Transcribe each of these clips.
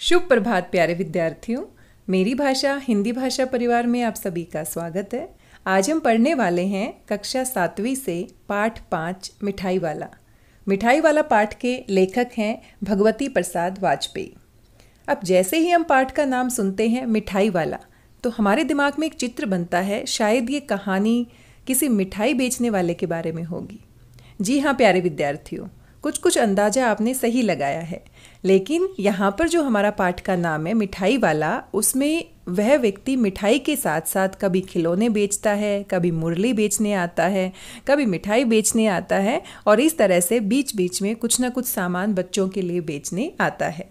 शुभ प्रभात प्यारे विद्यार्थियों। मेरी भाषा हिंदी भाषा परिवार में आप सभी का स्वागत है। आज हम पढ़ने वाले हैं कक्षा 7वीं से पाठ 5 मिठाई वाला। मिठाई वाला पाठ के लेखक हैं भगवती प्रसाद वाजपेयी। अब जैसे ही हम पाठ का नाम सुनते हैं मिठाई वाला, तो हमारे दिमाग में एक चित्र बनता है, शायद ये कहानी किसी मिठाई बेचने वाले के बारे में होगी। जी हाँ प्यारे विद्यार्थियों, कुछ अंदाजा आपने सही लगाया है। लेकिन यहाँ पर जो हमारा पाठ का नाम है मिठाई वाला, उसमें वह व्यक्ति मिठाई के साथ साथ कभी खिलौने बेचता है, कभी मुरली बेचने आता है, कभी मिठाई बेचने आता है और इस तरह से बीच बीच में कुछ ना कुछ सामान बच्चों के लिए बेचने आता है।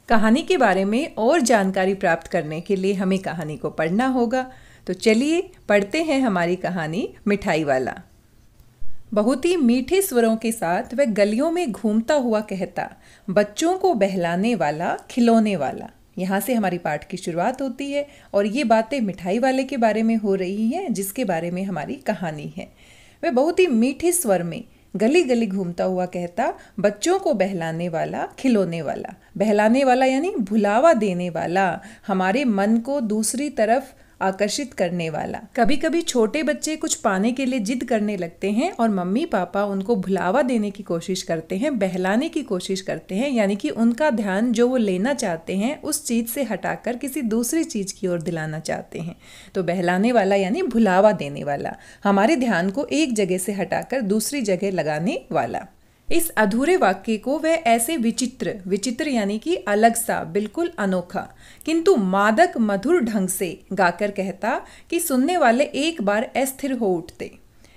कहानी के बारे में और जानकारी प्राप्त करने के लिए हमें कहानी को पढ़ना होगा। तो चलिए पढ़ते हैं हमारी कहानी मिठाई वाला। बहुत ही मीठे स्वरों के साथ वह गलियों में घूमता हुआ कहता, बच्चों को बहलाने वाला, खिलौने वाला। यहाँ से हमारी पाठ की शुरुआत होती है और ये बातें मिठाई वाले के बारे में हो रही हैं, जिसके बारे में हमारी कहानी है। वह बहुत ही मीठे स्वर में गली गली घूमता हुआ कहता, बच्चों को बहलाने वाला, खिलौने वाला। बहलाने वाला यानी भुलावा देने वाला, हमारे मन को दूसरी तरफ आकर्षित करने वाला। कभी कभी छोटे बच्चे कुछ पाने के लिए जिद करने लगते हैं और मम्मी पापा उनको भुलावा देने की कोशिश करते हैं, बहलाने की कोशिश करते हैं, यानी कि उनका ध्यान जो वो लेना चाहते हैं उस चीज़ से हटाकर किसी दूसरी चीज़ की ओर दिलाना चाहते हैं। तो बहलाने वाला यानी भुलावा देने वाला, हमारे ध्यान को एक जगह से हटाकर दूसरी जगह लगाने वाला। इस अधूरे वाक्य को वह ऐसे विचित्र यानी कि अलग सा, बिल्कुल अनोखा, किंतु मादक मधुर ढंग से गाकर कहता कि सुनने वाले एक बार अस्थिर हो उठते।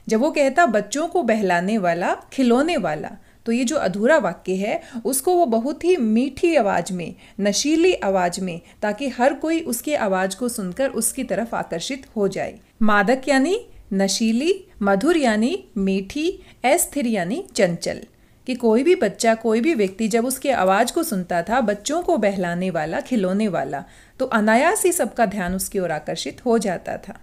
जब वो कहता बच्चों को बहलाने वाला, खिलौने वाला, तो ये जो अधूरा वाक्य है उसको वो बहुत ही मीठी आवाज़ में, नशीली आवाज़ में, ताकि हर कोई उसकी आवाज़ को सुनकर उसकी तरफ आकर्षित हो जाए। मादक यानी नशीली, मधुर यानी मीठी, अस्थिर यानी चंचल। कि कोई भी बच्चा, कोई भी व्यक्ति जब उसकी आवाज़ को सुनता था, बच्चों को बहलाने वाला, खिलौने वाला, तो अनायास ही सबका ध्यान उसकी ओर आकर्षित हो जाता था।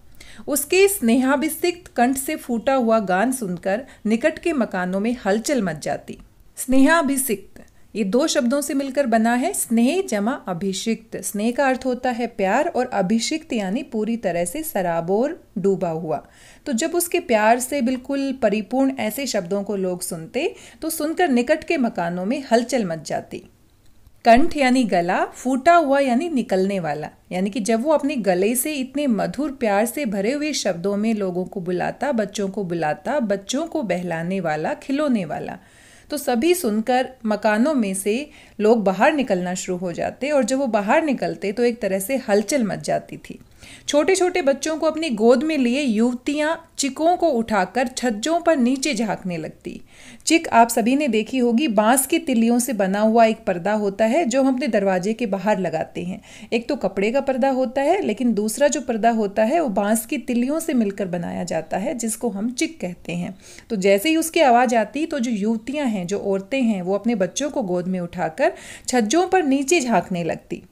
उसके स्नेहाभिषिक्त कंठ से फूटा हुआ गान सुनकर निकट के मकानों में हलचल मच जाती। स्नेहाभिषिक्त ये दो शब्दों से मिलकर बना है स्नेह जमा अभिषिक्त। स्नेह का अर्थ होता है प्यार और अभिषिक्त यानी पूरी तरह से सराबोर, डूबा हुआ। तो जब उसके प्यार से बिल्कुल परिपूर्ण ऐसे शब्दों को लोग सुनते तो सुनकर निकट के मकानों में हलचल मच जाती। कंठ यानी गला, फूटा हुआ यानी निकलने वाला, यानी कि जब वो अपने गले से इतने मधुर प्यार से भरे हुए शब्दों में लोगों को बुलाता, बच्चों को बुलाता, बच्चों को बहलाने वाला, खिलौने वाला, तो सभी सुनकर मकानों में से लोग बाहर निकलना शुरू हो जाते और जब वो बाहर निकलते तो एक तरह से हलचल मच जाती थी। छोटे छोटे बच्चों को अपनी गोद में लिए युवतियां चिकों को उठाकर छज्जों पर नीचे झांकने लगती। चिक आप सभी ने देखी होगी, बांस की तिल्लियों से बना हुआ एक पर्दा होता है जो हम अपने दरवाजे के बाहर लगाते हैं। एक तो कपड़े का पर्दा होता है, लेकिन दूसरा जो पर्दा होता है वो बांस की तिल्लियों से मिलकर बनाया जाता है, जिसको हम चिक कहते हैं। तो जैसे ही उसकी आवाज़ आती तो जो युवतियाँ हैं, जो औरतें हैं, वो अपने बच्चों को गोद में उठाकर छज्जों पर नीचे झांकने लगती।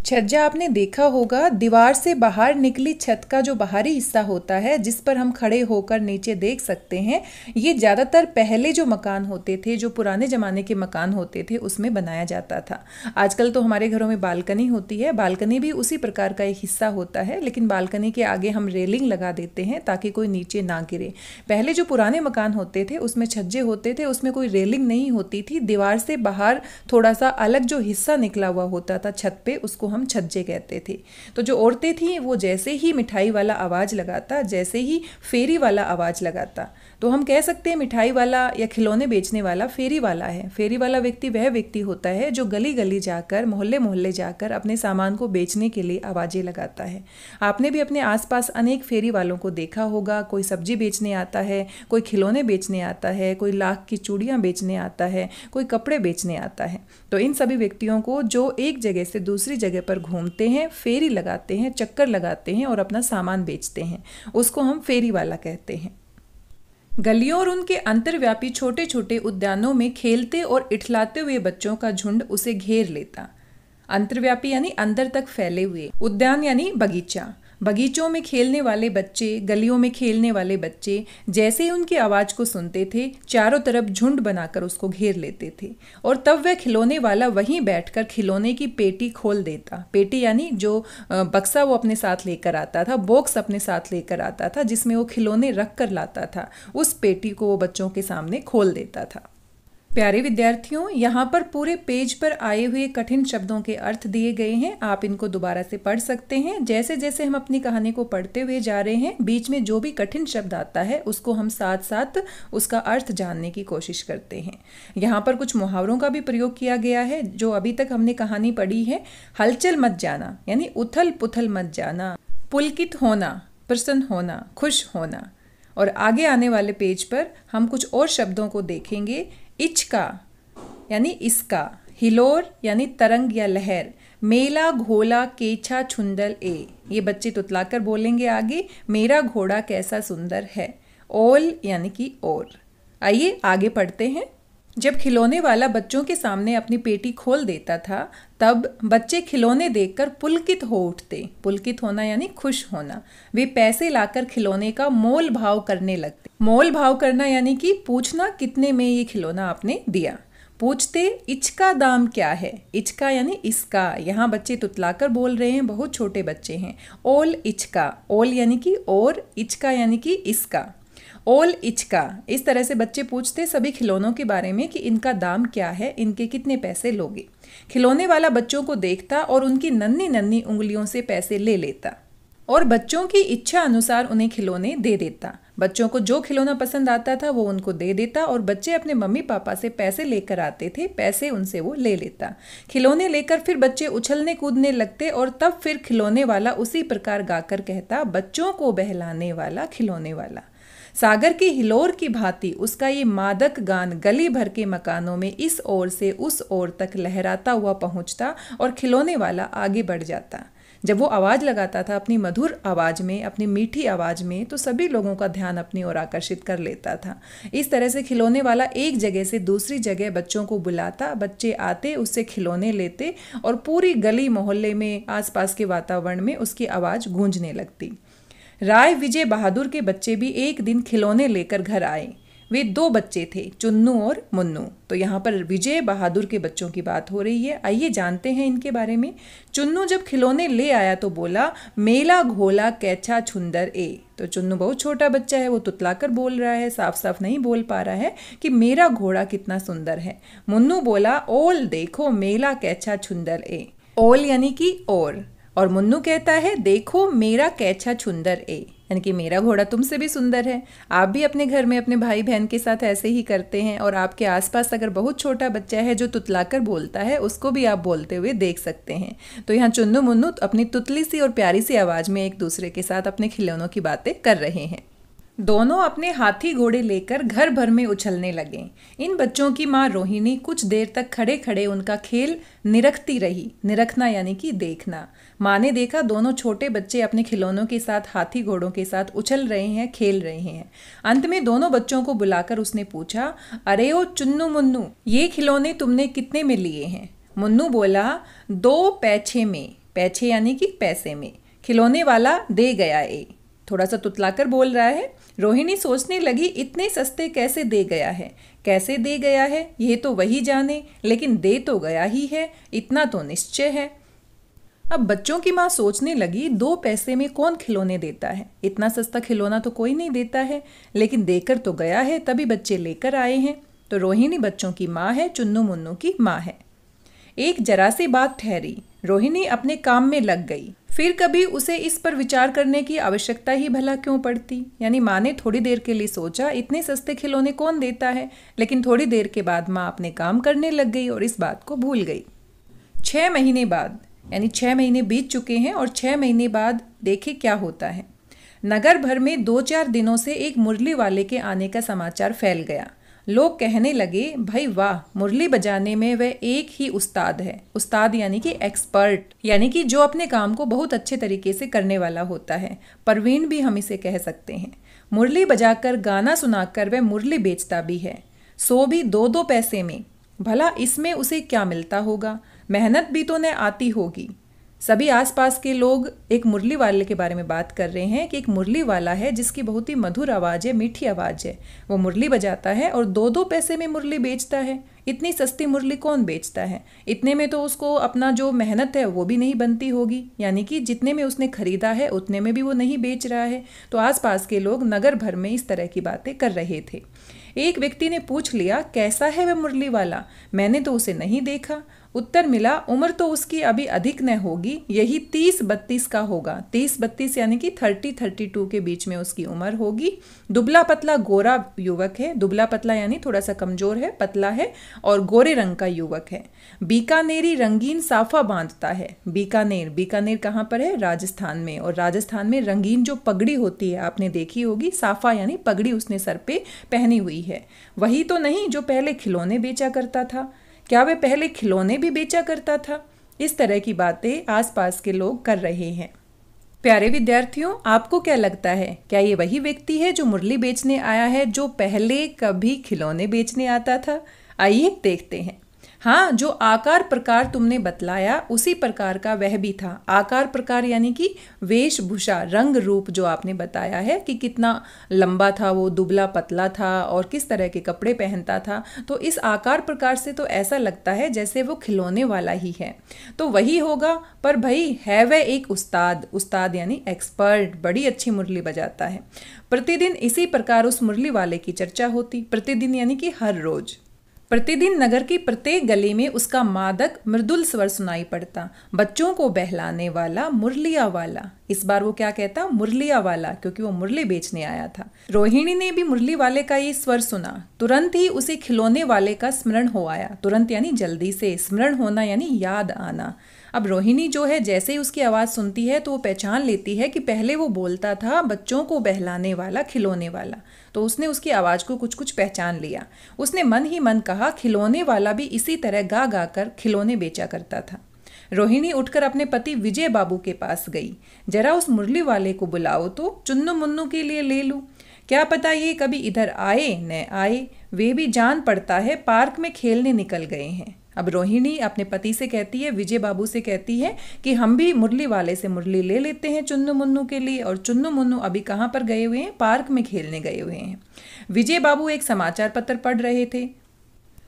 छज्जा आपने देखा होगा, दीवार से बाहर निकली छत का जो बाहरी हिस्सा होता है जिस पर हम खड़े होकर नीचे देख सकते हैं, ये ज़्यादातर पहले जो मकान होते थे, जो पुराने ज़माने के मकान होते थे, उसमें बनाया जाता था। आजकल तो हमारे घरों में बालकनी होती है, बालकनी भी उसी प्रकार का एक हिस्सा होता है, लेकिन बालकनी के आगे हम रेलिंग लगा देते हैं ताकि कोई नीचे ना गिरे। पहले जो पुराने मकान होते थे उसमें छज्जे होते थे, उसमें कोई रेलिंग नहीं होती थी, दीवार से बाहर थोड़ा सा अलग जो हिस्सा निकला हुआ होता था छत पे, उसको हम छज्जे कहते थे। तो जो औरतें थीं वो जैसे ही मिठाई वाला आवाज़ लगाता, जैसे ही फेरी वाला आवाज़ लगाता, तो हम कह सकते हैं मिठाई वाला या खिलौने बेचने वाला फेरी वाला है। फेरी वाला व्यक्ति वह व्यक्ति होता है जो गली गली जाकर, मोहल्ले मोहल्ले जाकर अपने सामान को बेचने के लिए आवाज़ें लगाता है। आपने भी अपने आसपास अनेक फेरी वालों को देखा होगा। कोई सब्जी बेचने आता है, कोई खिलौने बेचने आता है, कोई लाख की चूड़ियाँ बेचने आता है, कोई कपड़े बेचने आता है। तो इन सभी व्यक्तियों को जो एक जगह से दूसरी जगह पर घूमते हैं, फेरी लगाते हैं, चक्कर लगाते हैं और अपना सामान बेचते हैं, उसको हम फेरी वाला कहते हैं। गलियों और उनके अंतर्व्यापी छोटे छोटे उद्यानों में खेलते और इठलाते हुए बच्चों का झुंड उसे घेर लेता। अंतर्व्यापी यानी अंदर तक फैले हुए, उद्यान यानी बगीचा। बगीचों में खेलने वाले बच्चे, गलियों में खेलने वाले बच्चे जैसे ही उनकी आवाज़ को सुनते थे चारों तरफ झुंड बनाकर उसको घेर लेते थे और तब वह खिलौने वाला वहीं बैठकर खिलौने की पेटी खोल देता। पेटी यानी जो बक्सा वो अपने साथ लेकर आता था, बॉक्स अपने साथ लेकर आता था जिसमें वो खिलौने रख कर लाता था, उस पेटी को वो बच्चों के सामने खोल देता था। प्यारे विद्यार्थियों, यहाँ पर पूरे पेज पर आए हुए कठिन शब्दों के अर्थ दिए गए हैं। आप इनको दोबारा से पढ़ सकते हैं। जैसे जैसे हम अपनी कहानी को पढ़ते हुए जा रहे हैं, बीच में जो भी कठिन शब्द आता है उसको हम साथ साथ उसका अर्थ जानने की कोशिश करते हैं। यहाँ पर कुछ मुहावरों का भी प्रयोग किया गया है जो अभी तक हमने कहानी पढ़ी है। हलचल मत जाना यानी उथल पुथल मत जाना, पुलकित होना, प्रसन्न होना, खुश होना। और आगे आने वाले पेज पर हम कुछ और शब्दों को देखेंगे। इचका यानी इसका, हिलोर यानी तरंग या लहर, मेला घोला केछा छुंदल ए, ये बच्चे तुतलाकर बोलेंगे आगे, मेरा घोड़ा कैसा सुंदर है। ओल यानी कि और। आइए आगे पढ़ते हैं। जब खिलौने वाला बच्चों के सामने अपनी पेटी खोल देता था तब बच्चे खिलौने देखकर पुलकित हो उठते। पुलकित होना यानी खुश होना। वे पैसे लाकर खिलौने का मोल भाव करने लगते। मोल भाव करना यानी कि पूछना कितने में ये खिलौना आपने दिया। पूछते इचका दाम क्या है। इचका यानी इसका। यहाँ बच्चे तुतलाकर बोल रहे हैं, बहुत छोटे बच्चे हैं। ओल इचका, ओल यानी कि और, इचका यानी कि इसका। ओल इचका, इस तरह से बच्चे पूछते सभी खिलौनों के बारे में कि इनका दाम क्या है, इनके कितने पैसे लोगे। खिलौने वाला बच्चों को देखता और उनकी नन्ही नन्ही उंगलियों से पैसे ले लेता और बच्चों की इच्छा अनुसार उन्हें खिलौने दे देता। बच्चों को जो खिलौना पसंद आता था वो उनको दे देता और बच्चे अपने मम्मी पापा से पैसे लेकर आते थे, पैसे उनसे वो ले लेता। खिलौने लेकर फिर बच्चे उछलने कूदने लगते और तब फिर खिलौने वाला उसी प्रकार गाकर कहता, बच्चों को बहलाने वाला खिलौने वाला। सागर की हिलोर की भांति उसका ये मादक गान गली भर के मकानों में इस ओर से उस ओर तक लहराता हुआ पहुंचता और खिलौने वाला आगे बढ़ जाता। जब वो आवाज़ लगाता था अपनी मधुर आवाज़ में, अपनी मीठी आवाज़ में, तो सभी लोगों का ध्यान अपनी ओर आकर्षित कर लेता था। इस तरह से खिलौने वाला एक जगह से दूसरी जगह बच्चों को बुलाता, बच्चे आते, उससे खिलौने लेते और पूरी गली मोहल्ले में, आसपास के वातावरण में उसकी आवाज़ गूंजने लगती। राय विजय बहादुर के बच्चे भी एक दिन खिलौने लेकर घर आए। वे दो बच्चे थे, चुन्नू और मुन्नू। तो यहाँ पर विजय बहादुर के बच्चों की बात हो रही है। आइए जानते हैं इनके बारे में। चुन्नू जब खिलौने ले आया तो बोला, मेला घोला कैचा छुंदर ए। तो चुन्नू बहुत छोटा बच्चा है, वो तुतलाकर बोल रहा है, साफ साफ नहीं बोल पा रहा है कि मेरा घोड़ा कितना सुंदर है। मुन्नू बोला, ओल देखो मेला कैचा छुंदर ए। ओल यानी कि और मुन्नू कहता है, देखो मेरा कैचा छुंदर ए, यानी कि मेरा घोड़ा तुमसे भी सुंदर है। आप भी अपने घर में अपने भाई बहन के साथ ऐसे ही करते हैं और आपके आसपास अगर बहुत छोटा बच्चा है जो तुतलाकर बोलता है, उसको भी आप बोलते हुए देख सकते हैं। तो यहाँ चुन्नू मुन्नू अपनी तुतली सी और प्यारी सी आवाज़ में एक दूसरे के साथ अपने खिलौनों की बातें कर रहे हैं। दोनों अपने हाथी घोड़े लेकर घर भर में उछलने लगे। इन बच्चों की माँ रोहिणी कुछ देर तक खड़े खड़े उनका खेल निरखती रही। निरखना यानी कि देखना। माँ ने देखा दोनों छोटे बच्चे अपने खिलौनों के साथ हाथी घोड़ों के साथ उछल रहे हैं, खेल रहे हैं। अंत में दोनों बच्चों को बुलाकर उसने पूछा, अरे ओ चुन्नू मुन्नू, ये खिलौने तुमने कितने में लिए हैं? मुन्नू बोला, 2 पैसे में। पैसे यानी कि पैसे में। खिलौने वाला दे गया ए। थोड़ा सा तुतलाकर बोल रहा है। रोहिणी सोचने लगी, इतने सस्ते कैसे दे गया है? कैसे दे गया है ये तो वही जाने, लेकिन दे तो गया ही है, इतना तो निश्चय है। अब बच्चों की माँ सोचने लगी, 2 पैसे में कौन खिलौने देता है? इतना सस्ता खिलौना तो कोई नहीं देता है, लेकिन देकर तो गया है, तभी बच्चे लेकर आए हैं। तो रोहिणी बच्चों की माँ है, चुन्नू मुन्नू की माँ है। एक जरा सी बात ठहरी, रोहिणी अपने काम में लग गई। फिर कभी उसे इस पर विचार करने की आवश्यकता ही भला क्यों पड़ती? यानी माँ ने थोड़ी देर के लिए सोचा, इतने सस्ते खिलौने कौन देता है, लेकिन थोड़ी देर के बाद माँ अपने काम करने लग गई और इस बात को भूल गई। 6 महीने बाद, यानी 6 महीने बीत चुके हैं और 6 महीने बाद देखे क्या होता है। नगर भर में 2-4 दिनों से एक मुरली वाले के आने का समाचार फैल गया। लोग कहने लगे, भाई वाह, मुरली बजाने में वह एक ही उस्ताद है। उस्ताद यानी कि एक्सपर्ट, यानी कि जो अपने काम को बहुत अच्छे तरीके से करने वाला होता है। प्रवीण भी हम इसे कह सकते हैं। मुरली बजाकर गाना सुनाकर वह मुरली बेचता भी है, सो भी 2-2 पैसे में। भला इसमें उसे क्या मिलता होगा? मेहनत भी तो न आती होगी। सभी आसपास के लोग एक मुरली वाले के बारे में बात कर रहे हैं कि एक मुरली वाला है जिसकी बहुत ही मधुर आवाज़ है, मीठी आवाज़ है। वो मुरली बजाता है और 2-2 पैसे में मुरली बेचता है। इतनी सस्ती मुरली कौन बेचता है? इतने में तो उसको अपना जो मेहनत है वो भी नहीं बनती होगी, यानी कि जितने में उसने खरीदा है उतने में भी वो नहीं बेच रहा है। तो आसपास के लोग नगर भर में इस तरह की बातें कर रहे थे। एक व्यक्ति ने पूछ लिया, कैसा है वह मुरली वाला? मैंने तो उसे नहीं देखा। उत्तर मिला, उम्र तो उसकी अभी अधिक न होगी, यही 30-32 का होगा। 30-32 यानी कि 30-32 के बीच में उसकी उम्र होगी। दुबला पतला गोरा युवक है। दुबला पतला यानी थोड़ा सा कमजोर है, पतला है और गोरे रंग का युवक है। बीकानेरी रंगीन साफा बांधता है। बीकानेर कहाँ पर है? राजस्थान में। और राजस्थान में रंगीन जो पगड़ी होती है आपने देखी होगी, साफा यानी पगड़ी उसने सर पे पहनी हुई है। वही तो नहीं जो पहले खिलौने बेचा करता था। क्या वह पहले खिलौने भी बेचा करता था? इस तरह की बातें आसपास के लोग कर रहे हैं। प्यारे विद्यार्थियों, आपको क्या लगता है, क्या ये वही व्यक्ति है जो मुरली बेचने आया है जो पहले कभी खिलौने बेचने आता था? आइए देखते हैं। हाँ, जो आकार प्रकार तुमने बतलाया उसी प्रकार का वह भी था। आकार प्रकार यानी कि वेशभूषा, रंग रूप जो आपने बताया है कि कितना लंबा था वो, दुबला पतला था और किस तरह के कपड़े पहनता था। तो इस आकार प्रकार से तो ऐसा लगता है जैसे वो खिलौने वाला ही है। तो वही होगा, पर भाई है वह एक उस्ताद यानी एक्सपर्ट, बड़ी अच्छी मुरली बजाता है। प्रतिदिन इसी प्रकार उस मुरली वाले की चर्चा होती। प्रतिदिन यानी कि हर रोज। प्रतिदिन नगर की प्रत्येक गली में उसका मादक मृदुल स्वर सुनाई पड़ता। बच्चों को बहलाने वाला मुरलिया वाला। इस बार वो क्या कहता? मुरलिया वाला, क्योंकि वो मुरली बेचने आया था। रोहिणी ने भी मुरली वाले का ये स्वर सुना। तुरंत ही उसे खिलौने वाले का स्मरण हो आया। तुरंत यानी जल्दी से, स्मरण होना यानी याद आना। अब रोहिणी जो है जैसे ही उसकी आवाज़ सुनती है तो वो पहचान लेती है कि पहले वो बोलता था बच्चों को बहलाने वाला, खिलौने वाला। तो उसने उसकी आवाज़ को कुछ कुछ पहचान लिया। उसने मन ही मन कहा, खिलौने वाला भी इसी तरह गा गा कर खिलौने बेचा करता था। रोहिणी उठकर अपने पति विजय बाबू के पास गई। जरा उस मुरली वाले को बुलाओ तो चुन्नू मुन्नू के लिए ले लूँ। क्या पता ये कभी इधर आए न आए, वे भी जान पड़ता है पार्क में खेलने निकल गए हैं। अब रोहिणी अपने पति से कहती है, विजय बाबू से कहती है कि हम भी मुरली वाले से मुरली ले लेते हैं चुन्नू मुन्नू के लिए। और चुन्नू मुन्नू अभी कहाँ पर गए हुए हैं? पार्क में खेलने गए हुए हैं। विजय बाबू एक समाचार पत्र पढ़ रहे थे।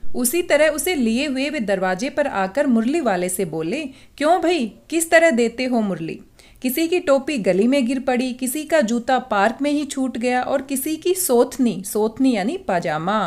उसी तरह उसे लिए हुए वे दरवाजे पर आकर मुरली वाले से बोले, क्यों भाई, किस तरह देते हो मुरली? किसी की टोपी गली में गिर पड़ी, किसी का जूता पार्क में ही छूट गया और किसी की सोथनी यानी पाजामा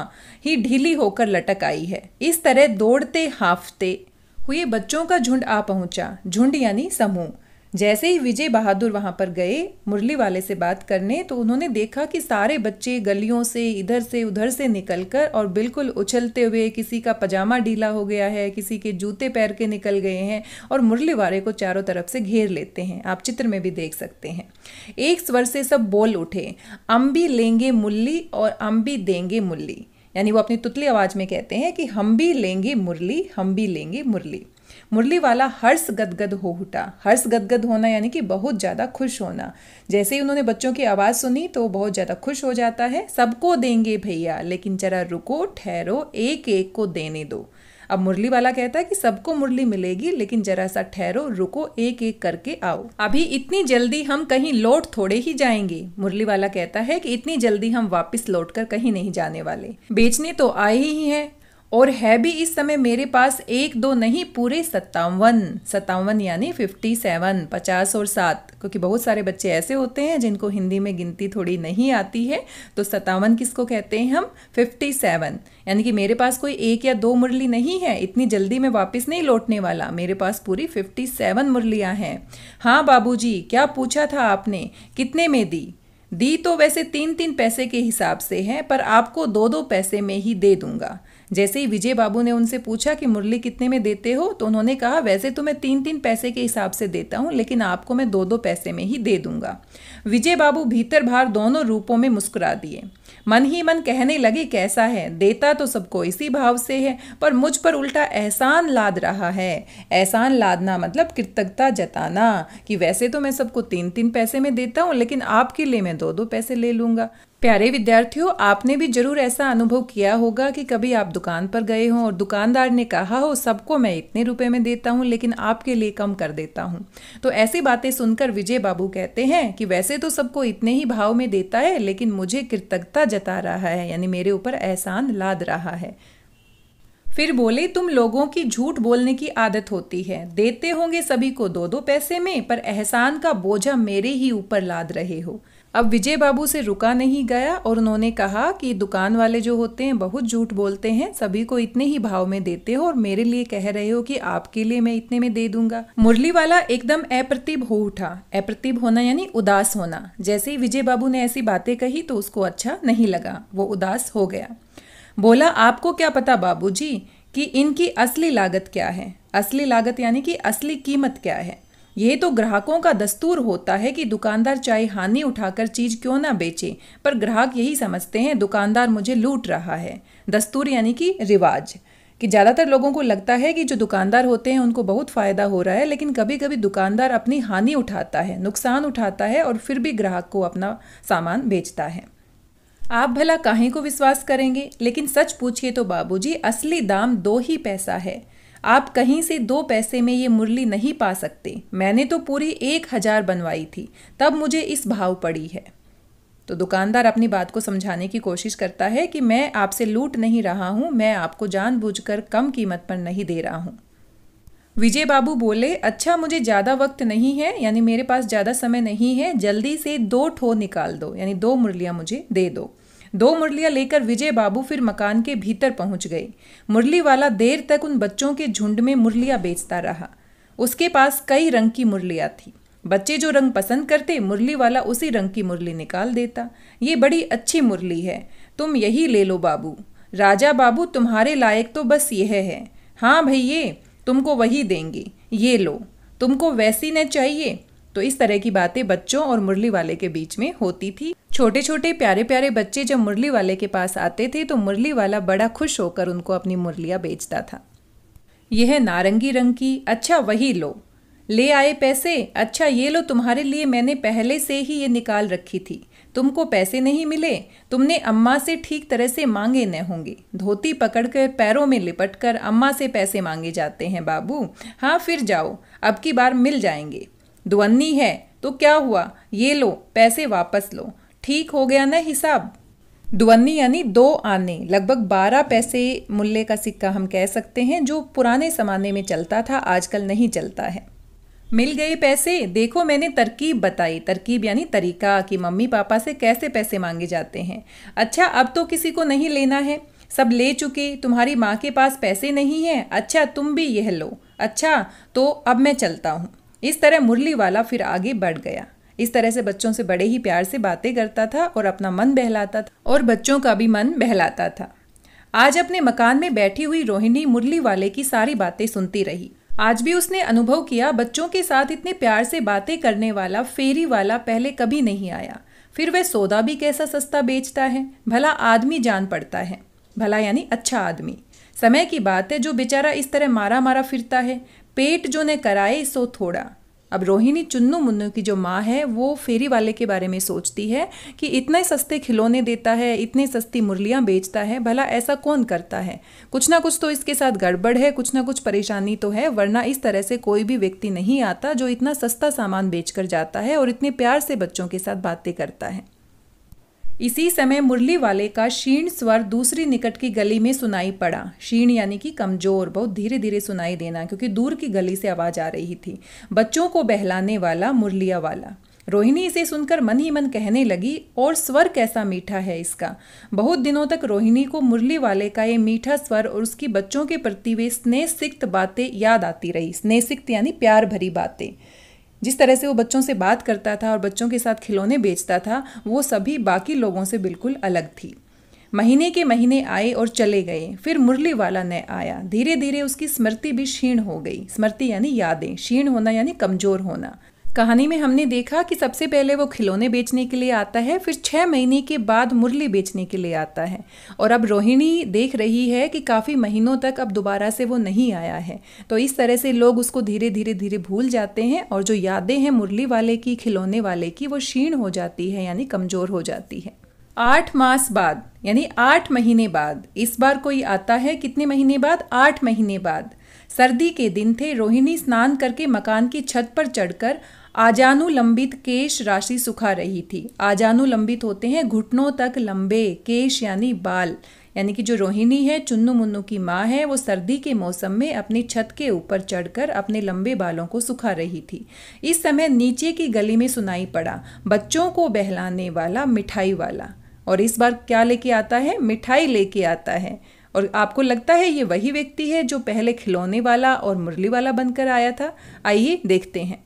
ही ढीली होकर लटक आई है। इस तरह दौड़ते हांफते हुए बच्चों का झुंड आ पहुंचा। झुंड यानी समूह। जैसे ही विजय बहादुर वहां पर गए मुरली वाले से बात करने, तो उन्होंने देखा कि सारे बच्चे गलियों से इधर से उधर से निकलकर और बिल्कुल उछलते हुए, किसी का पजामा ढीला हो गया है, किसी के जूते पैर के निकल गए हैं और मुरली वाले को चारों तरफ से घेर लेते हैं। आप चित्र में भी देख सकते हैं। एक स्वर से सब बोल उठे, हम भी लेंगे मुरली और हम भी देंगे मुरली। यानी वो अपनी तुतली आवाज में कहते हैं कि हम भी लेंगे मुरली, हम भी लेंगे मुरली। मुरली वाला हर्ष गदगद हो उठा। हर्ष गदगद होना यानी कि बहुत ज़्यादा खुश होना। जैसे ही उन्होंने बच्चों की आवाज़ सुनी तो वो बहुत ज़्यादा खुश हो जाता है। सबको देंगे भैया, लेकिन जरा रुको, ठहरो, एक एक को देने दो। अब मुरली वाला कहता है कि सबको मुरली मिलेगी, लेकिन जरा सा ठहरो, रुको, एक एक करके आओ। अभी इतनी जल्दी हम कहीं लौट थोड़े ही जाएंगे। मुरली वाला कहता है कि इतनी जल्दी हम वापस लौटकर कहीं नहीं जाने वाले। बेचने तो आए ही हैं, और है भी इस समय मेरे पास 1-2 नहीं, पूरे 57 यानी 57, 50 और 7, क्योंकि बहुत सारे बच्चे ऐसे होते हैं जिनको हिंदी में गिनती थोड़ी नहीं आती है। तो 57 किसको कहते हैं हम? 57। यानी कि मेरे पास कोई 1 या 2 मुरली नहीं है, इतनी जल्दी मैं वापस नहीं लौटने वाला, मेरे पास पूरी 57 मुरलियाँ हैं। हाँ बाबूजी, क्या पूछा था आपने, कितने में दी तो वैसे 3-3 पैसे के हिसाब से है, पर आपको 2-2 पैसे में ही दे दूंगा। जैसे ही विजय बाबू ने उनसे पूछा कि मुरली कितने में देते हो, तो उन्होंने कहा वैसे तो मैं 3-3 पैसे के हिसाब से देता हूँ, लेकिन आपको मैं 2-2 पैसे में ही दे दूंगा। विजय बाबू भीतर बाहर दोनों रूपों में मुस्कुरा दिए। मन ही मन कहने लगे, कैसा है, देता तो सबको इसी भाव से है, पर मुझ पर उल्टा एहसान लाद रहा है। एहसान लादना मतलब कृतज्ञता जताना, कि वैसे तो मैं सबको 3-3 पैसे में देता हूँ, लेकिन आपके लिए मैं 2-2 पैसे ले लूंगा। प्यारे विद्यार्थियों, आपने भी जरूर ऐसा अनुभव किया होगा कि कभी आप दुकान पर गए हों और दुकानदार ने कहा हो सबको मैं इतने रुपए में देता हूं लेकिन आपके लिए कम कर देता हूं। तो ऐसी बातें सुनकर विजय बाबू कहते हैं कि वैसे तो सबको इतने ही भाव में देता है लेकिन मुझे कृतज्ञता जता रहा है, यानी मेरे ऊपर एहसान लाद रहा है। फिर बोले, तुम लोगों की झूठ बोलने की आदत होती है, देते होंगे सभी को 2-2 पैसे में, पर एहसान का बोझा मेरे ही ऊपर लाद रहे हो। अब विजय बाबू से रुका नहीं गया और उन्होंने कहा कि दुकान वाले जो होते हैं बहुत झूठ बोलते हैं, सभी को इतने ही भाव में देते हो और मेरे लिए कह रहे हो कि आपके लिए मैं इतने में दे दूंगा। मुरली वाला एकदम अप्रतिभ हो उठा। अप्रतिभ होना यानी उदास होना। जैसे ही विजय बाबू ने ऐसी बातें कही तो उसको अच्छा नहीं लगा, वो उदास हो गया। बोला, आपको क्या पता बाबूजी कि इनकी असली लागत क्या है। असली लागत यानी कि असली कीमत क्या है। ये तो ग्राहकों का दस्तूर होता है कि दुकानदार चाहे हानि उठाकर चीज क्यों ना बेचे, पर ग्राहक यही समझते हैं दुकानदार मुझे लूट रहा है। दस्तूर यानी कि रिवाज, कि ज़्यादातर लोगों को लगता है कि जो दुकानदार होते हैं उनको बहुत फ़ायदा हो रहा है, लेकिन कभी कभी दुकानदार अपनी हानि उठाता है, नुकसान उठाता है और फिर भी ग्राहक को अपना सामान बेचता है। आप भला काहे को विश्वास करेंगे, लेकिन सच पूछिए तो बाबूजी असली दाम 2 ही पैसा है। आप कहीं से 2 पैसे में ये मुरली नहीं पा सकते। मैंने तो पूरी 1000 बनवाई थी, तब मुझे इस भाव पड़ी है। तो दुकानदार अपनी बात को समझाने की कोशिश करता है कि मैं आपसे लूट नहीं रहा हूँ, मैं आपको जानबूझकर कम कीमत पर नहीं दे रहा हूँ। विजय बाबू बोले, अच्छा मुझे ज़्यादा वक्त नहीं है, यानी मेरे पास ज़्यादा समय नहीं है, जल्दी से 2 ठो निकाल दो, यानी 2 मुरलियाँ मुझे दे दो। 2 मुरलियाँ लेकर विजय बाबू फिर मकान के भीतर पहुंच गए। मुरली वाला देर तक उन बच्चों के झुंड में मुरलियाँ बेचता रहा। उसके पास कई रंग की मुरलियाँ थी। बच्चे जो रंग पसंद करते, मुरली वाला उसी रंग की मुरली निकाल देता। ये बड़ी अच्छी मुरली है, तुम यही ले लो बाबू। राजा बाबू तुम्हारे लायक तो बस यह है। हाँ भैये, तुमको वही देंगे, ये लो। तुमको वैसी न चाहिए। तो इस तरह की बातें बच्चों और मुरली वाले के बीच में होती थी। छोटे छोटे प्यारे प्यारे बच्चे जब मुरली वाले के पास आते थे तो मुरली वाला बड़ा खुश होकर उनको अपनी मुरलियाँ बेचता था। यह है नारंगी रंग की, अच्छा वही लो। ले आए पैसे, अच्छा ये लो, तुम्हारे लिए मैंने पहले से ही ये निकाल रखी थी। तुमको पैसे नहीं मिले, तुमने अम्मा से ठीक तरह से मांगे न होंगे। धोती पकड़कर पैरों में लिपटकर अम्मा से पैसे मांगे जाते हैं बाबू। हाँ फिर जाओ, अब की बार मिल जाएंगे। दुअन्नी है तो क्या हुआ, ये लो पैसे वापस लो। ठीक हो गया ना हिसाब। दुअन्नी यानी 2 आने, लगभग 12 पैसे मूल्य का सिक्का हम कह सकते हैं, जो पुराने ज़माने में चलता था, आजकल नहीं चलता है। मिल गए पैसे। देखो मैंने तरकीब बताई। तरकीब यानी तरीका, कि मम्मी पापा से कैसे पैसे मांगे जाते हैं। अच्छा अब तो किसी को नहीं लेना है, सब ले चुके। तुम्हारी माँ के पास पैसे नहीं है, अच्छा तुम भी यह लो। अच्छा तो अब मैं चलता हूँ। इस तरह मुरली वाला फिर आगे बढ़ गया। इस तरह से बच्चों से बड़े ही प्यार से बातें करता था और अपना मन बहलाता था और बच्चों का भी मन बहलाता था। आज अपने मकान में बैठी हुई रोहिणी मुरली वाले की सारी बातें सुनती रही। आज भी उसने अनुभव किया बच्चों के साथ इतने प्यार से बातें करने वाला फेरी वाला पहले कभी नहीं आया। फिर वह सौदा भी कैसा सस्ता बेचता है, भला आदमी जान पड़ता है। भला यानी अच्छा आदमी। समय की बात है जो बेचारा इस तरह मारा मारा फिरता है, पेट जो ने कराए सो थोड़ा। अब रोहिणी चुन्नू मुन्नू की जो माँ है वो फेरी वाले के बारे में सोचती है कि इतने सस्ते खिलौने देता है, इतनी सस्ती मुरलियाँ बेचता है, भला ऐसा कौन करता है। कुछ ना कुछ तो इसके साथ गड़बड़ है, कुछ ना कुछ परेशानी तो है, वरना इस तरह से कोई भी व्यक्ति नहीं आता जो इतना सस्ता सामान बेचकर जाता है और इतने प्यार से बच्चों के साथ बातें करता है। इसी समय मुरली वाले का क्षीण स्वर दूसरी निकट की गली में सुनाई पड़ा। क्षीण यानी कि कमजोर, बहुत धीरे धीरे सुनाई देना, क्योंकि दूर की गली से आवाज आ रही थी। बच्चों को बहलाने वाला मुरलिया वाला। रोहिणी इसे सुनकर मन ही मन कहने लगी, और स्वर कैसा मीठा है इसका। बहुत दिनों तक रोहिणी को मुरली वाले का ये मीठा स्वर और उसकी बच्चों के प्रति वे स्नेहसिक्त बातें याद आती रही। स्नेहसिक्त यानी प्यार भरी बातें। जिस तरह से वो बच्चों से बात करता था और बच्चों के साथ खिलौने बेचता था, वो सभी बाकी लोगों से बिल्कुल अलग थी। महीने के महीने आए और चले गए, फिर मुरली वाला न आया। धीरे धीरे उसकी स्मृति भी क्षीण हो गई। स्मृति यानी यादें, क्षीण होना यानी कमजोर होना। कहानी में हमने देखा कि सबसे पहले वो खिलौने बेचने के लिए आता है, फिर 6 महीने के बाद मुरली बेचने के लिए आता है। और अब रोहिणी देख रही है कि काफ़ी महीनों तक अब दोबारा से वो नहीं आया है। तो इस तरह से लोग उसको धीरे धीरे धीरे भूल जाते हैं और जो यादें हैं मुरली वाले की, खिलौने वाले की, वो क्षीण हो जाती है यानी कमज़ोर हो जाती है। 8 मास बाद यानी 8 महीने बाद इस बार कोई आता है। कितने महीने बाद? 8 महीने बाद। सर्दी के दिन थे। रोहिणी स्नान करके मकान की छत पर चढ़कर आजानुलंबित केश राशि सुखा रही थी। आजानुलंबित होते हैं घुटनों तक लंबे केश यानी बाल। यानी कि जो रोहिणी है, चुन्नू मुन्नू की माँ है, वो सर्दी के मौसम में अपनी छत के ऊपर चढ़कर अपने लंबे बालों को सुखा रही थी। इस समय नीचे की गली में सुनाई पड़ा बच्चों को बहलाने वाला मिठाई वाला। और इस बार क्या लेके आता है? मिठाई लेके आता है। और आपको लगता है ये वही व्यक्ति है जो पहले खिलौने वाला और मुरली वाला बनकर आया था? आइए देखते हैं।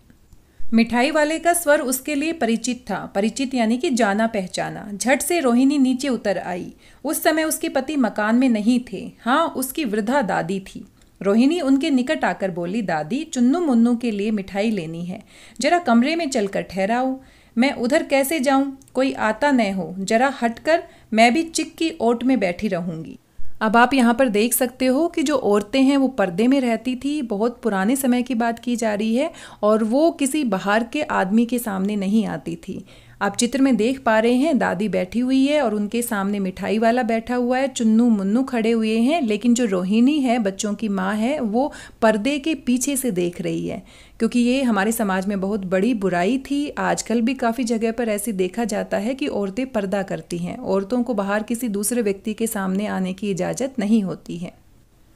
मिठाई वाले का स्वर उसके लिए परिचित था। परिचित यानी कि जाना पहचाना। झट से रोहिणी नीचे उतर आई। उस समय उसके पति मकान में नहीं थे। हाँ, उसकी वृद्धा दादी थी। रोहिणी उनके निकट आकर बोली, दादी, चुन्नू मुन्नू के लिए मिठाई लेनी है। जरा कमरे में चलकर ठहराओ। मैं उधर कैसे जाऊं? कोई आता न हो। जरा हटकर, मैं भी चिक की ओट में बैठी रहूंगी। अब आप यहाँ पर देख सकते हो कि जो औरतें हैं वो पर्दे में रहती थी। बहुत पुराने समय की बात की जा रही है और वो किसी बाहर के आदमी के सामने नहीं आती थी। आप चित्र में देख पा रहे हैं, दादी बैठी हुई है और उनके सामने मिठाई वाला बैठा हुआ है। चुन्नू मुन्नू खड़े हुए हैं। लेकिन जो रोहिणी है, बच्चों की माँ है, वो पर्दे के पीछे से देख रही है, क्योंकि ये हमारे समाज में बहुत बड़ी बुराई थी। आजकल भी काफ़ी जगह पर ऐसे देखा जाता है कि औरतें पर्दा करती हैं। औरतों को बाहर किसी दूसरे व्यक्ति के सामने आने की इजाज़त नहीं होती है।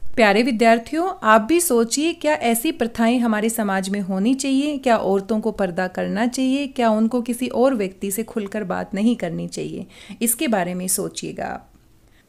प्यारे विद्यार्थियों, आप भी सोचिए, क्या ऐसी प्रथाएं हमारे समाज में होनी चाहिए? क्या औरतों को पर्दा करना चाहिए? क्या उनको किसी और व्यक्ति से खुलकर बात नहीं करनी चाहिए? इसके बारे में सोचिएगा आप।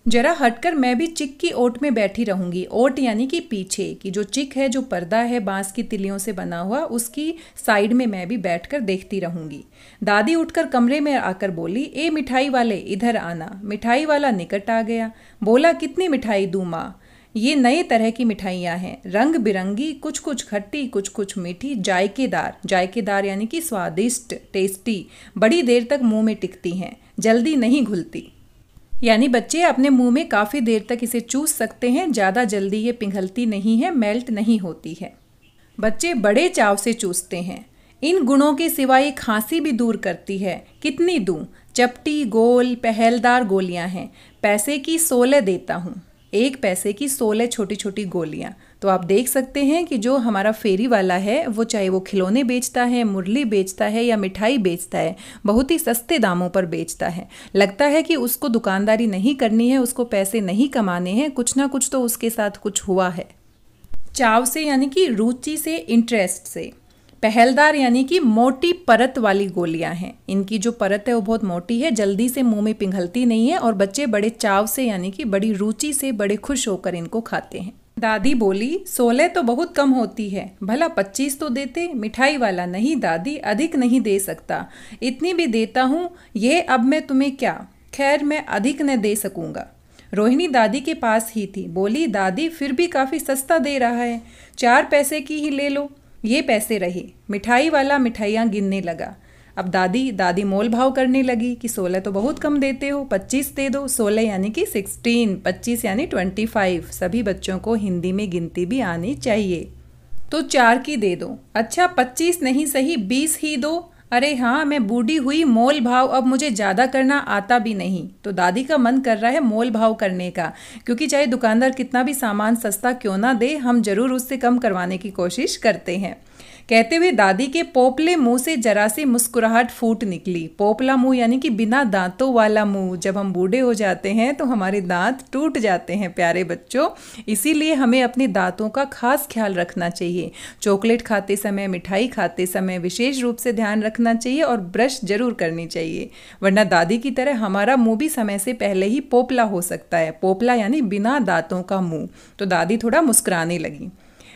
जरा हटकर, मैं भी चिक की ओट में बैठी रहूंगी। ओट यानी कि पीछे की जो चिक है, जो पर्दा है बांस की तिलियों से बना हुआ, उसकी साइड में मैं भी बैठकर देखती रहूंगी। दादी उठकर कमरे में आकर बोली, ए मिठाई वाले, इधर आना। मिठाई वाला निकट आ गया। बोला, कितनी मिठाई दूं माँ? ये नए तरह की मिठाइयाँ हैं, रंग बिरंगी, कुछ कुछ खट्टी, कुछ कुछ मीठी, जायकेदार। जायकेदार यानी कि स्वादिष्ट, टेस्टी, बड़ी देर तक मुंह में टिकती हैं, जल्दी नहीं घुलती। यानी बच्चे अपने मुंह में काफ़ी देर तक इसे चूस सकते हैं। ज़्यादा जल्दी ये पिघलती नहीं है, मेल्ट नहीं होती है। बच्चे बड़े चाव से चूसते हैं। इन गुणों के सिवा ये खांसी भी दूर करती है। कितनी दूं? चपटी, गोल, पहलदार गोलियां हैं। पैसे की 16 देता हूँ। 1 पैसे की 16 छोटी छोटी गोलियां। तो आप देख सकते हैं कि जो हमारा फेरी वाला है, वो चाहे वो खिलौने बेचता है, मुरली बेचता है या मिठाई बेचता है, बहुत ही सस्ते दामों पर बेचता है। लगता है कि उसको दुकानदारी नहीं करनी है, उसको पैसे नहीं कमाने हैं, कुछ ना कुछ तो उसके साथ कुछ हुआ है। चाव से यानी कि रुचि से, इंटरेस्ट से। पहलदार यानी कि मोटी परत वाली गोलियां हैं। इनकी जो परत है वो बहुत मोटी है, जल्दी से मुंह में पिघलती नहीं है और बच्चे बड़े चाव से यानी कि बड़ी रुचि से, बड़े खुश होकर इनको खाते हैं। दादी बोली, 16 तो बहुत कम होती है, भला 25 तो देते। मिठाई वाला, नहीं दादी, अधिक नहीं दे सकता, इतनी भी देता हूँ। ये अब मैं तुम्हें क्या, खैर मैं अधिक न दे सकूँगा। रोहिणी दादी के पास ही थी। बोली, दादी फिर भी काफ़ी सस्ता दे रहा है, 4 पैसे की ही ले लो। ये पैसे रहे। मिठाई वाला मिठाइयाँ गिनने लगा। अब दादी मोल भाव करने लगी कि 16 तो बहुत कम देते हो, 25 दे दो। 16 यानी कि 16, 25 यानी 25। सभी बच्चों को हिंदी में गिनती भी आनी चाहिए। तो 4 की दे दो। अच्छा 25 नहीं सही 20 ही दो। अरे हाँ, मैं बूढ़ी हुई, मोल भाव अब मुझे ज़्यादा करना आता भी नहीं। तो दादी का मन कर रहा है मोल भाव करने का, क्योंकि चाहे दुकानदार कितना भी सामान सस्ता क्यों ना दे, हम जरूर उससे कम करवाने की कोशिश करते हैं। कहते हुए दादी के पोपले मुंह से जरा सी मुस्कुराहट फूट निकली। पोपला मुंह यानी कि बिना दांतों वाला मुंह। जब हम बूढ़े हो जाते हैं तो हमारे दांत टूट जाते हैं प्यारे बच्चों, इसीलिए हमें अपने दांतों का खास ख्याल रखना चाहिए। चॉकलेट खाते समय, मिठाई खाते समय विशेष रूप से ध्यान रखना चाहिए और ब्रश जरूर करनी चाहिए, वरना दादी की तरह हमारा मुंह भी समय से पहले ही पोपला हो सकता है। पोपला यानी बिना दांतों का मुंह। तो दादी थोड़ा मुस्कुराने लगी।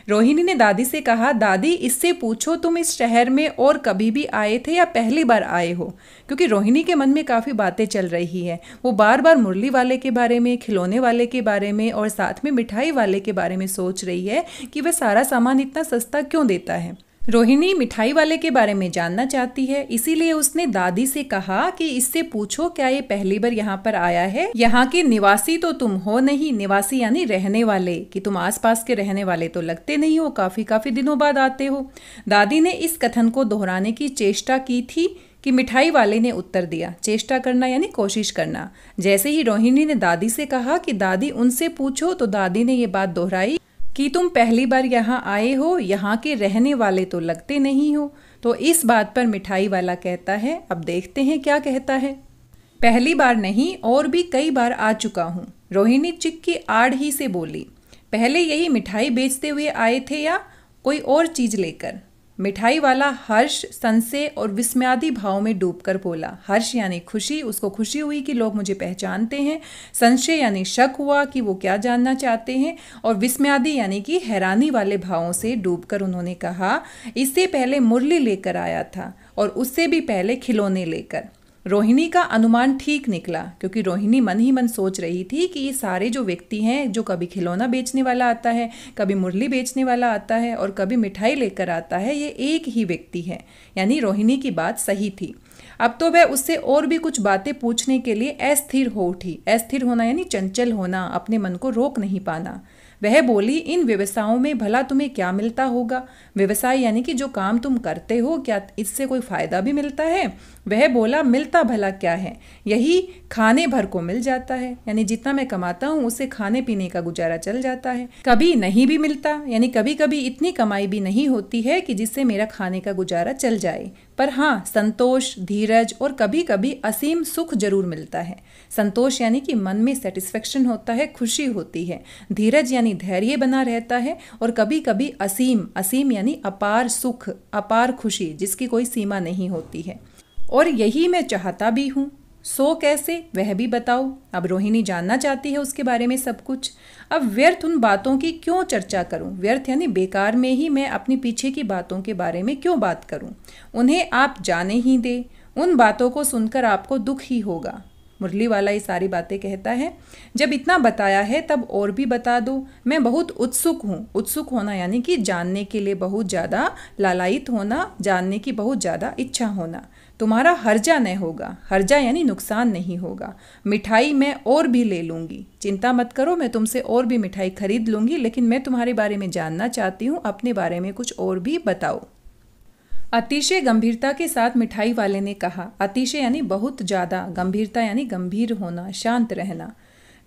रोहिणी ने दादी से कहा, दादी इससे पूछो तुम इस शहर में और कभी भी आए थे या पहली बार आए हो? क्योंकि रोहिणी के मन में काफ़ी बातें चल रही है। वो बार बार मुरली वाले के बारे में, खिलौने वाले के बारे में और साथ में मिठाई वाले के बारे में सोच रही है कि वह सारा सामान इतना सस्ता क्यों देता है। रोहिणी मिठाई वाले के बारे में जानना चाहती है, इसीलिए उसने दादी से कहा कि इससे पूछो क्या ये पहली बार यहाँ पर आया है? यहाँ के निवासी तो तुम हो नहीं, निवासी यानी रहने वाले, कि तुम आसपास के रहने वाले तो लगते नहीं हो, काफी दिनों बाद आते हो। दादी ने इस कथन को दोहराने की चेष्टा की थी कि मिठाई वाले ने उत्तर दिया, चेष्टा करना यानी कोशिश करना। जैसे ही रोहिणी ने दादी से कहा कि दादी उनसे पूछो, तो दादी ने ये बात दोहराई कि तुम पहली बार यहाँ आए हो, यहाँ के रहने वाले तो लगते नहीं हो। तो इस बात पर मिठाई वाला कहता है, अब देखते हैं क्या कहता है। पहली बार नहीं, और भी कई बार आ चुका हूँ, रोहिणी चिक की आड़ ही से बोली। पहले यही मिठाई बेचते हुए आए थे या कोई और चीज लेकर? मिठाई वाला हर्ष, संशय और विस्मयादि भाव में डूबकर बोला। हर्ष यानी खुशी, उसको खुशी हुई कि लोग मुझे पहचानते हैं। संशय यानी शक हुआ कि वो क्या जानना चाहते हैं। और विस्मयादि यानी कि हैरानी वाले भावों से डूबकर उन्होंने कहा, इससे पहले मुरली लेकर आया था और उससे भी पहले खिलौने लेकर। रोहिणी का अनुमान ठीक निकला, क्योंकि रोहिणी मन ही मन सोच रही थी कि ये सारे जो व्यक्ति हैं, जो कभी खिलौना बेचने वाला आता है, कभी मुरली बेचने वाला आता है और कभी मिठाई लेकर आता है, ये एक ही व्यक्ति है। यानी रोहिणी की बात सही थी। अब तो वह उससे और भी कुछ बातें पूछने के लिए अस्थिर हो उठी। अस्थिर होना यानी चंचल होना, अपने मन को रोक नहीं पाना। वह बोली, इन व्यवसायों में भला तुम्हें क्या मिलता होगा? व्यवसाय यानी कि जो काम तुम करते हो, क्या इससे कोई फायदा भी मिलता है? वह बोला, मिलता भला क्या है, यही खाने भर को मिल जाता है, यानी जितना मैं कमाता हूँ उससे खाने पीने का गुजारा चल जाता है। कभी नहीं भी मिलता, यानी कभी कभी इतनी कमाई भी नहीं होती है कि जिससे मेरा खाने का गुजारा चल जाए। पर हाँ, संतोष, धीरज और कभी कभी असीम सुख जरूर मिलता है। संतोष यानी कि मन में सेटिस्फेक्शन होता है, खुशी होती है। धीरज यानी धैर्य बना रहता है। और कभी कभी असीम, असीम यानी अपार सुख, अपार खुशी, जिसकी कोई सीमा नहीं होती है। और यही मैं चाहता भी हूँ। सो कैसे, वह भी बताओ। अब रोहिणी जानना चाहती है उसके बारे में सब कुछ। अब व्यर्थ उन बातों की क्यों चर्चा करूं? व्यर्थ यानी बेकार में ही मैं अपनी पीछे की बातों के बारे में क्यों बात करूं? उन्हें आप जाने ही दे। उन बातों को सुनकर आपको दुख ही होगा। मुरली वाला ये सारी बातें कहता है। जब इतना बताया है तब और भी बता दो। मैं बहुत उत्सुक हूँ। उत्सुक होना यानी कि जानने के लिए बहुत ज़्यादा लालायित होना, जानने की बहुत ज़्यादा इच्छा होना। तुम्हारा हर्जा न होगा। हर्जा यानी नुकसान नहीं होगा। मिठाई मैं और भी ले लूँगी, चिंता मत करो, मैं तुमसे और भी मिठाई खरीद लूँगी, लेकिन मैं तुम्हारे बारे में जानना चाहती हूँ, अपने बारे में कुछ और भी बताओ। अतिशय गंभीरता के साथ मिठाई वाले ने कहा। अतिशय यानी बहुत ज़्यादा, गंभीरता यानी गंभीर होना, शांत रहना।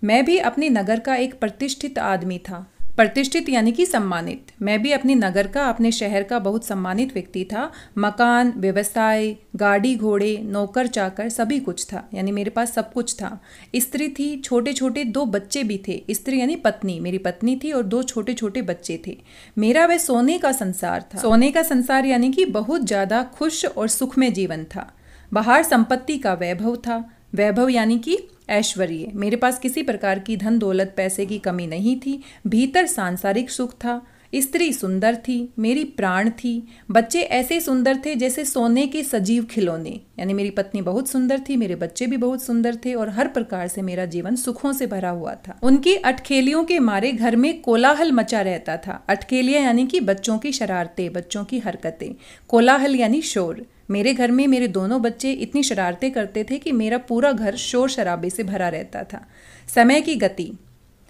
मैं भी अपने नगर का एक प्रतिष्ठित आदमी था। प्रतिष्ठित यानी कि सम्मानित। मैं भी अपने नगर का, अपने शहर का बहुत सम्मानित व्यक्ति था। मकान, व्यवसाय, गाड़ी घोड़े, नौकर चाकर, सभी कुछ था, यानी मेरे पास सब कुछ था। स्त्री थी, छोटे छोटे 2 बच्चे भी थे। स्त्री यानी पत्नी, मेरी पत्नी थी और 2 छोटे छोटे बच्चे थे। मेरा वह सोने का संसार था। सोने का संसार यानी कि बहुत ज़्यादा खुश और सुखमय जीवन था। बाहर संपत्ति का वैभव था। वैभव यानी कि ऐश्वर्य। मेरे पास किसी प्रकार की धन दौलत, पैसे की कमी नहीं थी। भीतर सांसारिक सुख था। स्त्री सुंदर थी, मेरी प्राण थी। बच्चे ऐसे सुंदर थे जैसे सोने के सजीव खिलौने, यानी मेरी पत्नी बहुत सुंदर थी, मेरे बच्चे भी बहुत सुंदर थे और हर प्रकार से मेरा जीवन सुखों से भरा हुआ था। उनकी अटखेलियों के मारे घर में कोलाहल मचा रहता था। अटखेलियां यानी कि बच्चों की शरारतें, बच्चों की हरकतें। कोलाहल यानी शोर। मेरे घर में मेरे दोनों बच्चे इतनी शरारतें करते थे कि मेरा पूरा घर शोर शराबे से भरा रहता था। समय की गति,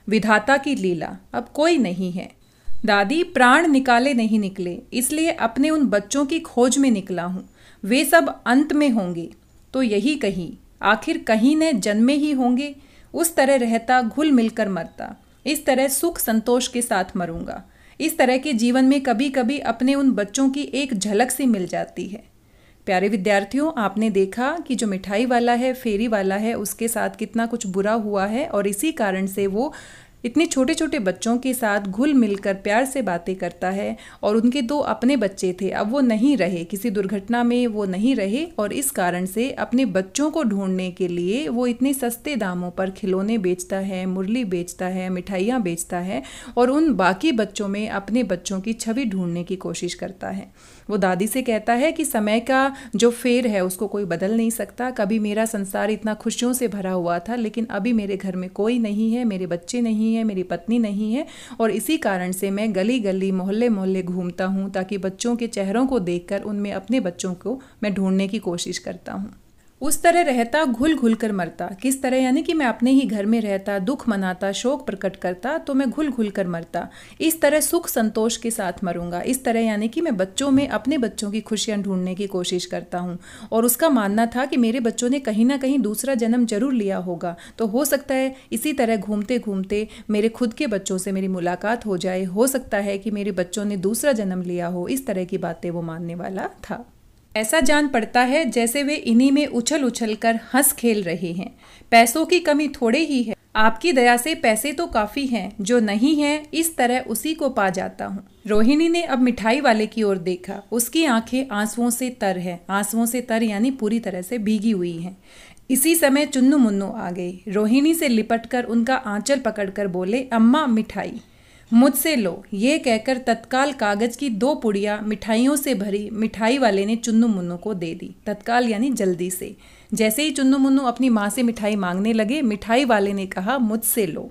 विधाता की लीला, अब कोई नहीं है। दादी, प्राण निकाले नहीं निकले, इसलिए अपने उन बच्चों की खोज में निकला हूँ। वे सब अंत में होंगे तो यही कहीं, आखिर कहीं न जन्मे ही होंगे। उस तरह रहता, घुल मिलकर मरता। इस तरह सुख संतोष के साथ मरूंगा। इस तरह के जीवन में कभी कभी अपने उन बच्चों की एक झलक सी मिल जाती है। प्यारे विद्यार्थियों, आपने देखा कि जो मिठाई वाला है, फेरी वाला है, उसके साथ कितना कुछ बुरा हुआ है और इसी कारण से वो इतने छोटे छोटे बच्चों के साथ घुल मिलकर प्यार से बातें करता है। और उनके 2 अपने बच्चे थे, अब वो नहीं रहे, किसी दुर्घटना में वो नहीं रहे और इस कारण से अपने बच्चों को ढूंढने के लिए वो इतने सस्ते दामों पर खिलौने बेचता है, मुरली बेचता है, मिठाइयाँ बेचता है और उन बाकी बच्चों में अपने बच्चों की छवि ढूंढने की कोशिश करता है। वो दादी से कहता है कि समय का जो फेर है उसको कोई बदल नहीं सकता। कभी मेरा संसार इतना खुशियों से भरा हुआ था, लेकिन अभी मेरे घर में कोई नहीं है, मेरे बच्चे नहीं है, मेरी पत्नी नहीं है और इसी कारण से मैं गली गली, मोहल्ले मोहल्ले घूमता हूँ ताकि बच्चों के चेहरों को देखकर उनमें अपने बच्चों को मैं ढूंढने की कोशिश करता हूँ। उस तरह रहता घुल घुल कर मरता। किस तरह? यानी कि मैं अपने ही घर में रहता, दुख मनाता, शोक प्रकट करता, तो मैं घुल घुल कर मरता। इस तरह सुख संतोष के साथ मरूंगा। इस तरह यानी कि मैं बच्चों में अपने बच्चों की खुशियां ढूंढने की कोशिश करता हूं। और उसका मानना था कि मेरे बच्चों ने कहीं ना कहीं दूसरा जन्म जरूर लिया होगा, तो हो सकता है इसी तरह घूमते घूमते मेरे खुद के बच्चों से मेरी मुलाकात हो जाए। हो सकता है कि मेरे बच्चों ने दूसरा जन्म लिया हो। इस तरह की बातें वो मानने वाला था। ऐसा जान पड़ता है जैसे वे इन्हीं में उछल उछल कर हंस खेल रहे हैं। पैसों की कमी थोड़े ही है, आपकी दया से पैसे तो काफी हैं, जो नहीं है इस तरह उसी को पा जाता हूँ। रोहिणी ने अब मिठाई वाले की ओर देखा। उसकी आंखें आंसुओं से तर है। आंसुओं से तर यानी पूरी तरह से भीगी हुई हैं। इसी समय चुन्नू मुन्नू आ गई। रोहिणी से लिपटकर उनका आंचल पकड़कर बोले, अम्मा मिठाई मुझसे लो। ये कहकर तत्काल कागज की 2 पुड़िया मिठाइयों से भरी मिठाई वाले ने चुन्नू मुन्नू को दे दी। तत्काल यानी जल्दी से। जैसे ही चुन्नू मुन्नू अपनी माँ से मिठाई मांगने लगे, मिठाई वाले ने कहा, मुझसे लो।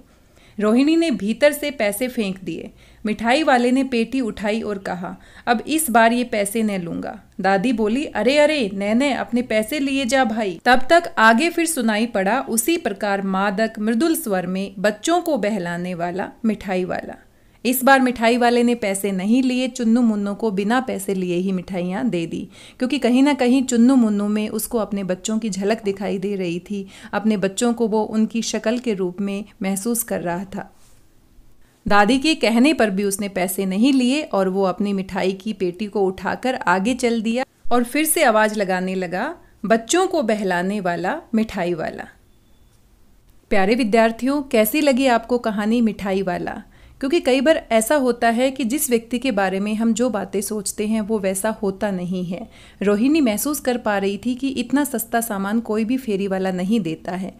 रोहिणी ने भीतर से पैसे फेंक दिए। मिठाई वाले ने पेटी उठाई और कहा, अब इस बार ये पैसे न लूंगा। दादी बोली, अरे अरे नैने, अपने पैसे लिए जा भाई। तब तक आगे फिर सुनाई पड़ा उसी प्रकार मादक मृदुल स्वर में बच्चों को बहलाने वाला मिठाई वाला। इस बार मिठाई वाले ने पैसे नहीं लिए, चुन्नू मुन्नू को बिना पैसे लिए ही मिठाइयाँ दे दी, क्योंकि कहीं ना कहीं चुन्नू मुन्नू में उसको अपने बच्चों की झलक दिखाई दे रही थी। अपने बच्चों को वो उनकी शक्ल के रूप में महसूस कर रहा था। दादी के कहने पर भी उसने पैसे नहीं लिए और वो अपनी मिठाई की पेटी को उठाकर आगे चल दिया और फिर से आवाज लगाने लगा, बच्चों को बहलाने वाला मिठाई वाला। प्यारे विद्यार्थियों, कैसी लगी आपको कहानी मिठाई वाला? क्योंकि कई बार ऐसा होता है कि जिस व्यक्ति के बारे में हम जो बातें सोचते हैं वो वैसा होता नहीं है। रोहिणी महसूस कर पा रही थी कि इतना सस्ता सामान कोई भी फेरी वाला नहीं देता है,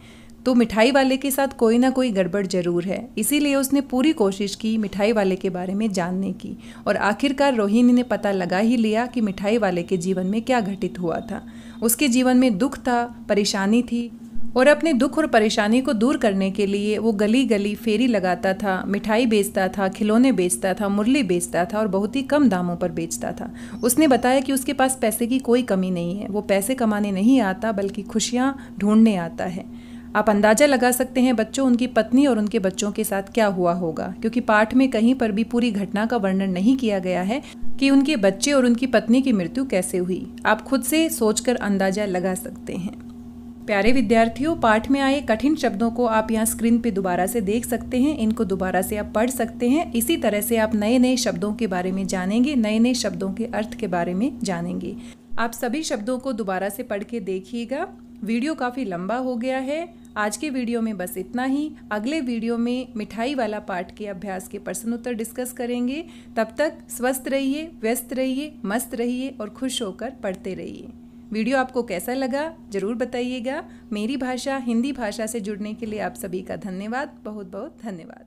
तो मिठाई वाले के साथ कोई ना कोई गड़बड़ जरूर है। इसीलिए उसने पूरी कोशिश की मिठाई वाले के बारे में जानने की और आखिरकार रोहिणी ने पता लगा ही लिया कि मिठाई वाले के जीवन में क्या घटित हुआ था। उसके जीवन में दुख था, परेशानी थी और अपने दुख और परेशानी को दूर करने के लिए वो गली गली फेरी लगाता था, मिठाई बेचता था, खिलौने बेचता था, मुरली बेचता था और बहुत ही कम दामों पर बेचता था। उसने बताया कि उसके पास पैसे की कोई कमी नहीं है। वो पैसे कमाने नहीं आता बल्कि खुशियाँ ढूंढने आता है। आप अंदाज़ा लगा सकते हैं बच्चों, उनकी पत्नी और उनके बच्चों के साथ क्या हुआ होगा, क्योंकि पाठ में कहीं पर भी पूरी घटना का वर्णन नहीं किया गया है कि उनके बच्चे और उनकी पत्नी की मृत्यु कैसे हुई। आप खुद से सोचकर अंदाज़ा लगा सकते हैं। प्यारे विद्यार्थियों, पाठ में आए कठिन शब्दों को आप यहाँ स्क्रीन पे दोबारा से देख सकते हैं। इनको दोबारा से आप पढ़ सकते हैं। इसी तरह से आप नए नए शब्दों के बारे में जानेंगे, नए नए शब्दों के अर्थ के बारे में जानेंगे। आप सभी शब्दों को दोबारा से पढ़ के देखिएगा। वीडियो काफ़ी लंबा हो गया है। आज के वीडियो में बस इतना ही। अगले वीडियो में मिठाई वाला पाठ के अभ्यास के प्रश्न उत्तर डिस्कस करेंगे। तब तक स्वस्थ रहिए, व्यस्त रहिए, मस्त रहिए और खुश होकर पढ़ते रहिए। वीडियो आपको कैसा लगा ज़रूर बताइएगा। मेरी भाषा हिंदी भाषा से जुड़ने के लिए आप सभी का धन्यवाद, बहुत बहुत धन्यवाद।